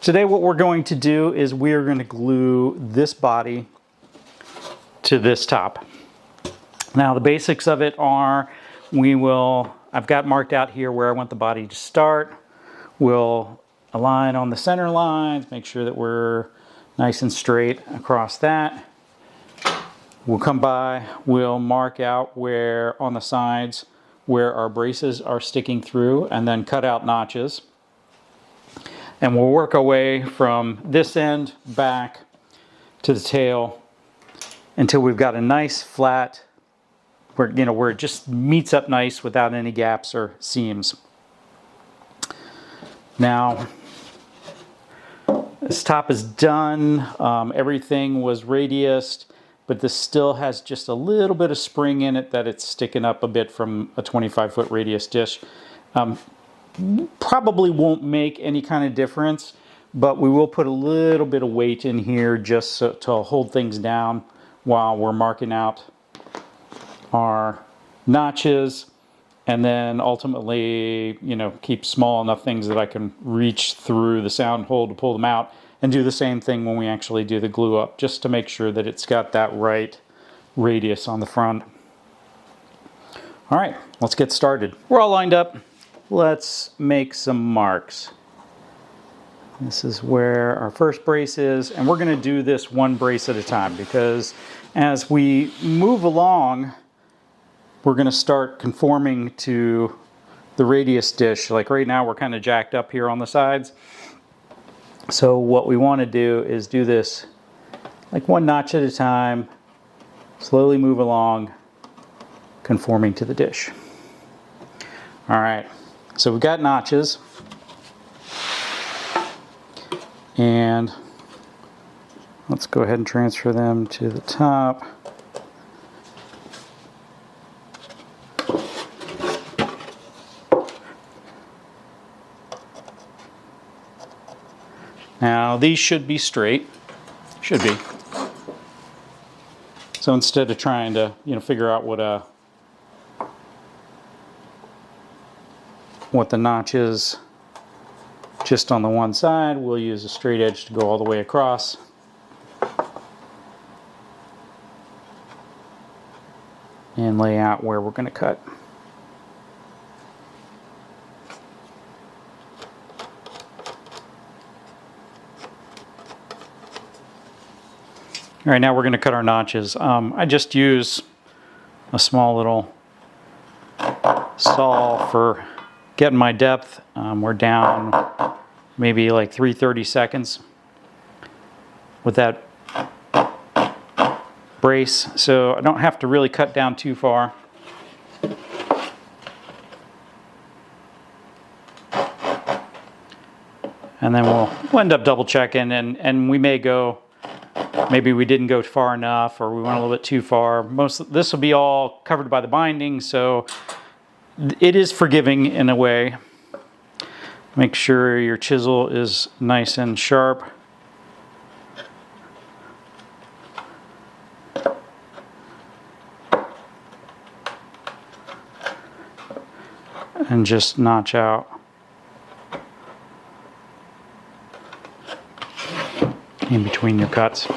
Today what we're going to do is we are going to glue this body to this top. Now the basics of it are I've got marked out here where I want the body to start. We'll align on the center lines, make sure that we're nice and straight across that. We'll come by, we'll mark out where on the sides where our braces are sticking through and then cut out notches. And we'll work our way from this end back to the tail until we've got a nice flat, where it just meets up nice without any gaps or seams. Now, this top is done. Everything was radiused, but this still has just a little bit of spring in it that it's sticking up a bit from a 25-foot radius dish. Probably won't make any kind of difference, but we will put a little bit of weight in here just to hold things down while we're marking out our notches, and then ultimately, keep small enough things that I can reach through the sound hole to pull them out, and do the same thing when we actually do the glue up, just to make sure that it's got that right radius on the front. All right, let's get started. We're all lined up. Let's make some marks. This is where our first brace is, and we're going to do this one brace at a time, because as we move along, we're going to start conforming to the radius dish. Like right now, we're kind of jacked up here on the sides. So what we want to do is do this like one notch at a time, slowly move along, conforming to the dish. All right. So we've got notches, and let's go ahead and transfer them to the top. Now these should be straight, should be. So instead of trying to, figure out what the notch is just on the one side, we'll use a straight edge to go all the way across. And lay out where we're going to cut. All right, now we're going to cut our notches. I just use a small little saw for getting my depth. We're down maybe like 3/30 seconds with that brace, so I don't have to really cut down too far. And then we'll end up double checking, and we may go, maybe we didn't go far enough, or we went a little bit too far. This will be all covered by the binding, so it is forgiving in a way. Make sure your chisel is nice and sharp. And just notch out in between your cuts.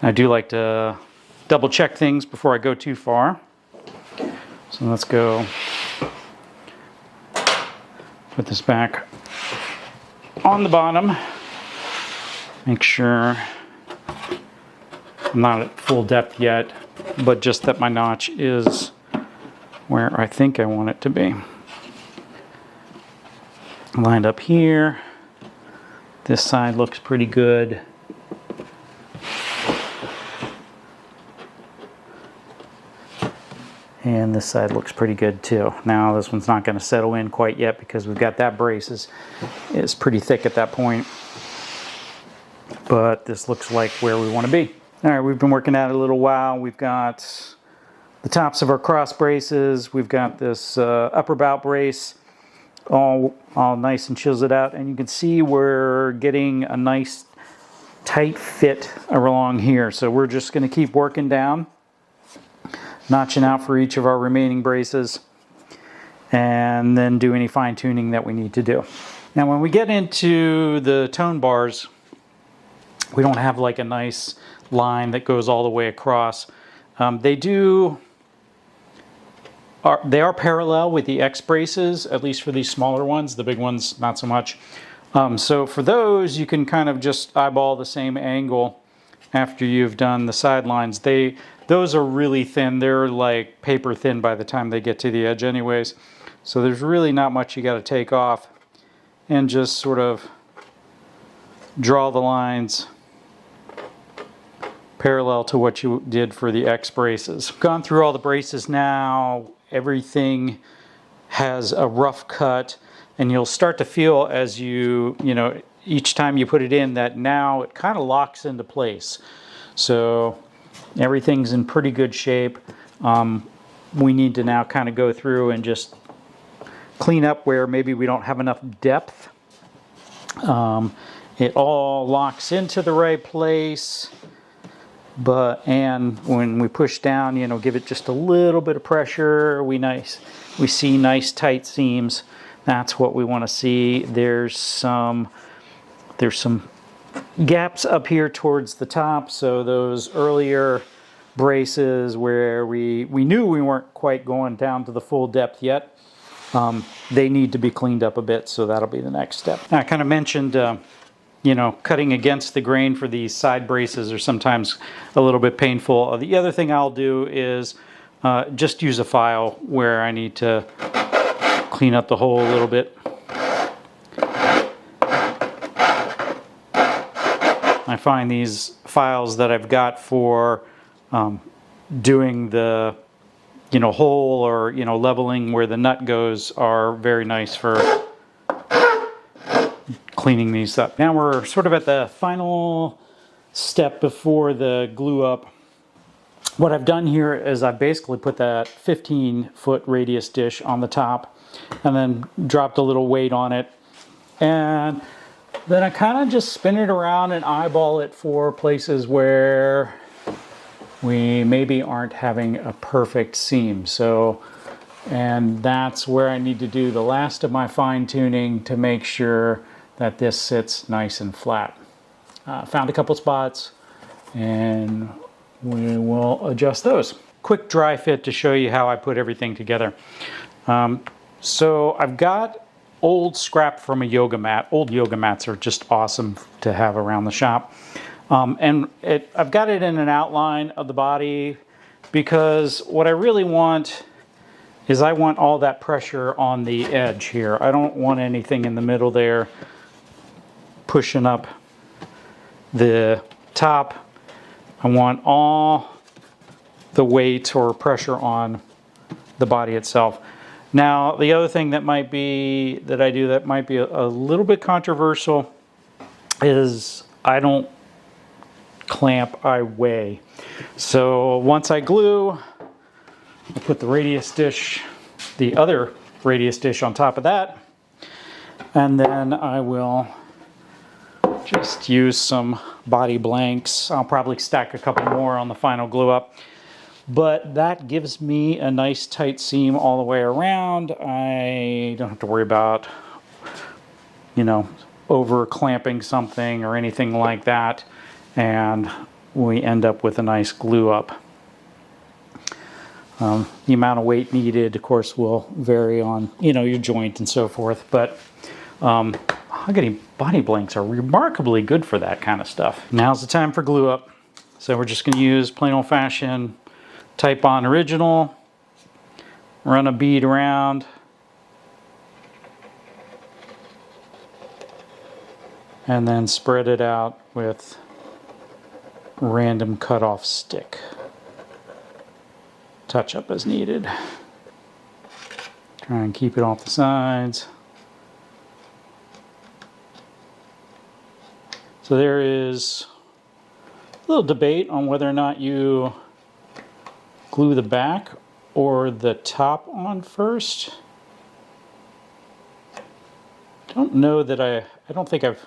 I do like to double check things before I go too far. So let's go put this back on the bottom. Make sure I'm not at full depth yet, but just that my notch is where I think I want it to be. lined up here. This side looks pretty good. And this side looks pretty good too. Now this one's not going to settle in quite yet because we've got that brace is pretty thick at that point. But this looks like where we want to be. All right, we've been working at it a little while. We've got the tops of our cross braces. We've got this upper bout brace all nice and chiseled out. And you can see we're getting a nice tight fit along here. So we're just going to keep working down, notching out for each of our remaining braces, and then do any fine tuning that we need to do. Now when we get into the tone bars, we don't have like a nice line that goes all the way across. They are parallel with the X braces, at least for these smaller ones. The big ones, not so much. So for those, you can kind of just eyeball the same angle after you've done the sidelines. Those are really thin. They're like paper thin by the time they get to the edge anyways. So there's really not much you got to take off, and just sort of draw the lines parallel to what you did for the X braces. Gone through all the braces now. Everything has a rough cut, and you'll start to feel as you know, each time you put it in, that now it kind of locks into place. So everything's in pretty good shape. We need to now kind of go through and just clean up where maybe we don't have enough depth. It all locks into the right place. And when we push down, you know, give it just a little bit of pressure. We see nice tight seams. That's what we want to see. There's some gaps up here towards the top. So those earlier braces where we knew we weren't quite going down to the full depth yet, they need to be cleaned up a bit. So that'll be the next step. Now, I kind of mentioned you know, cutting against the grain for these side braces are sometimes a little bit painful. The other thing I'll do is just use a file where I need to clean up the hole a little bit. I find these files that I've got for doing the, you know, hole or, you know, leveling where the nut goes are very nice for cleaning these up. Now we're sort of at the final step before the glue up. What I've done here is I basically put that 15-foot radius dish on the top and then dropped a little weight on it. And then I kind of just spin it around and eyeball it for places where we maybe aren't having a perfect seam. And that's where I need to do the last of my fine tuning to make sure that this sits nice and flat. Found a couple spots, and we will adjust those. Quick dry fit to show you how I put everything together. So I've got old scrap from a yoga mat. Old yoga mats are just awesome to have around the shop. I've got it in an outline of the body because what I really want is I want all that pressure on the edge here. I don't want anything in the middle there pushing up the top. I want all the weight or pressure on the body itself. Now, the other thing that might be a little bit controversial is I don't clamp, I weigh. So once I glue, I put the radius dish, the other radius dish on top of that, and then I will just use some body blanks. I'll probably stack a couple more on the final glue up. But that gives me a nice tight seam all the way around. I don't have to worry about, you know, over clamping something or anything like that. And we end up with a nice glue up. The amount of weight needed, of course, will vary on, you know, your joint and so forth. But mahogany body blanks are remarkably good for that kind of stuff. Now's the time for glue up. So we're just going to use plain old fashioned Type On Original. Run a bead around. and then spread it out with random cutoff stick. Touch up as needed. Try and keep it off the sides. So there is a little debate on whether or not you glue the back or the top on first. Don't know that I don't think I've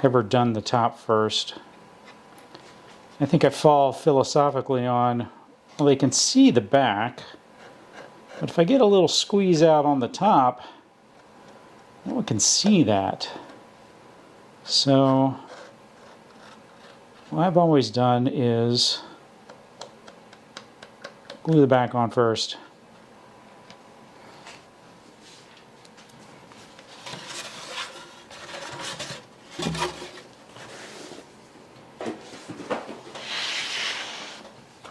ever done the top first. I think I fall philosophically on, well, they can see the back, but if I get a little squeeze out on the top, no one can see that. So what I've always done is glue the back on first.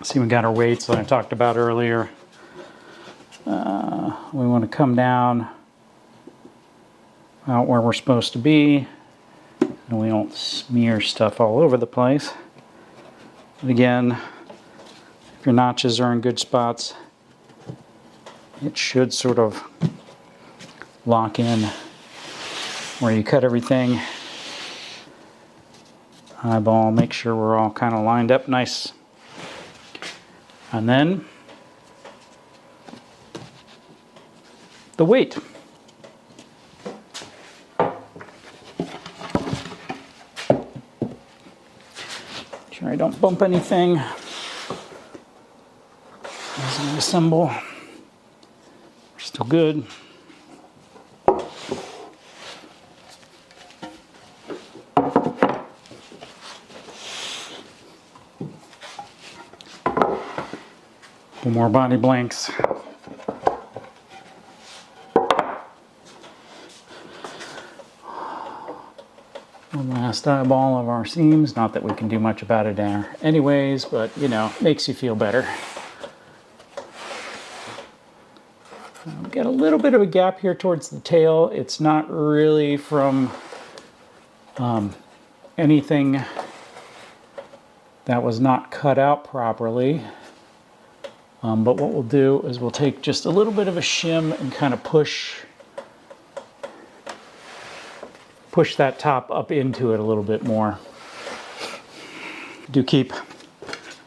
See, we got our weights that I talked about earlier. We want to come down out where we're supposed to be, and we don't smear stuff all over the place. But again, if your notches are in good spots, it should sort of lock in where you cut everything. Eyeball, make sure we're all kind of lined up nice. And then the weight. Sure I don't bump anything as I assemble. We're still good. Couple more body blanks. One last eyeball of our seams. Not that we can do much about it there anyways, but you know, makes you feel better. Got a little bit of a gap here towards the tail. It's not really from anything that was not cut out properly. But what we'll do is we'll take just a little bit of a shim and kind of push that top up into it a little bit more. Do keep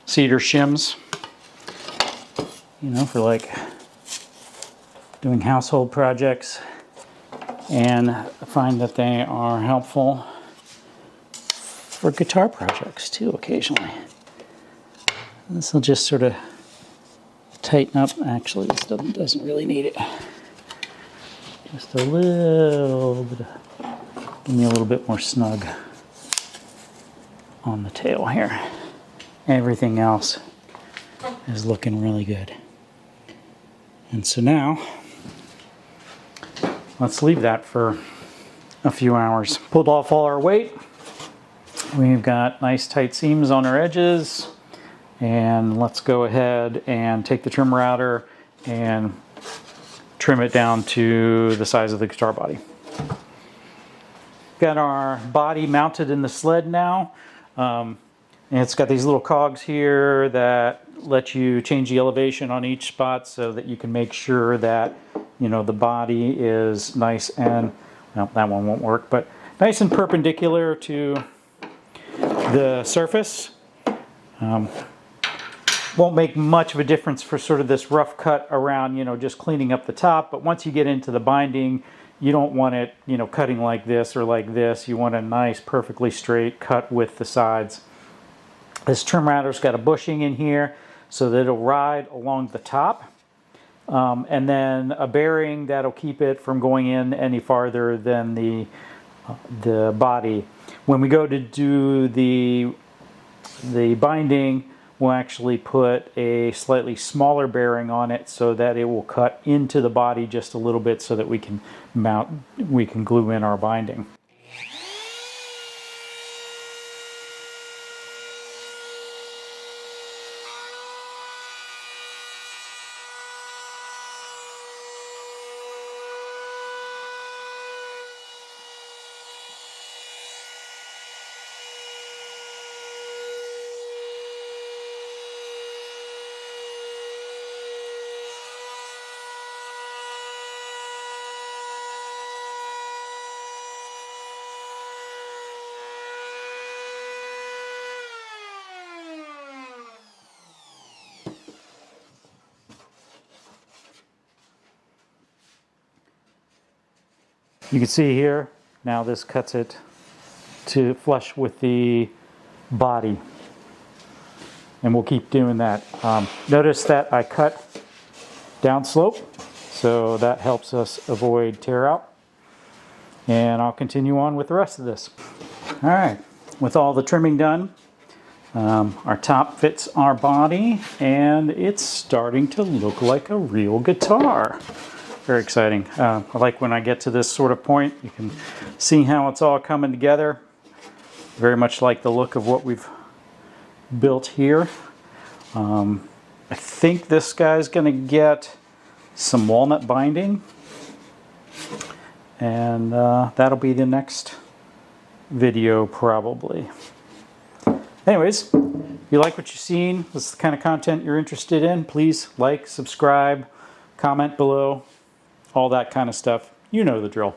cedar shims, you know, for like doing household projects, and I find that they are helpful for guitar projects too occasionally. This will just sort of tighten up. Actually, this doesn't really need it. Just a little bit. Give me a little bit more snug on the tail here. Everything else is looking really good. And so now, let's leave that for a few hours. Pulled off all our weight. We've got nice tight seams on our edges. And let's go ahead and take the trim router and trim it down to the size of the guitar body. Got our body mounted in the sled now. And it's got these little cogs here that let you change the elevation on each spot so that you can make sure that, you know, the body is nice and, well, that one won't work, but nice and perpendicular to the surface. Won't make much of a difference for sort of this rough cut around, you know, just cleaning up the top. But once you get into the binding, you don't want it, you know, cutting like this or like this. You want a nice, perfectly straight cut with the sides. This trim router's got a bushing in here so that it'll ride along the top. And then a bearing that'll keep it from going in any farther than the body. When we go to do the binding, we'll actually put a slightly smaller bearing on it so that it will cut into the body just a little bit so that we can glue in our binding. You can see here, now this cuts it to flush with the body. And we'll keep doing that. Notice that I cut downslope, so that helps us avoid tear out. And I'll continue on with the rest of this. All right, with all the trimming done, our top fits our body, and it's starting to look like a real guitar. Very exciting. I like when I get to this sort of point, you can see how it's all coming together. Very much like the look of what we've built here. I think this guy's going to get some walnut binding, and that'll be the next video probably. Anyways, if you like what you've seen, this is the kind of content you're interested in, please like, subscribe, comment below, all that kind of stuff. You know the drill.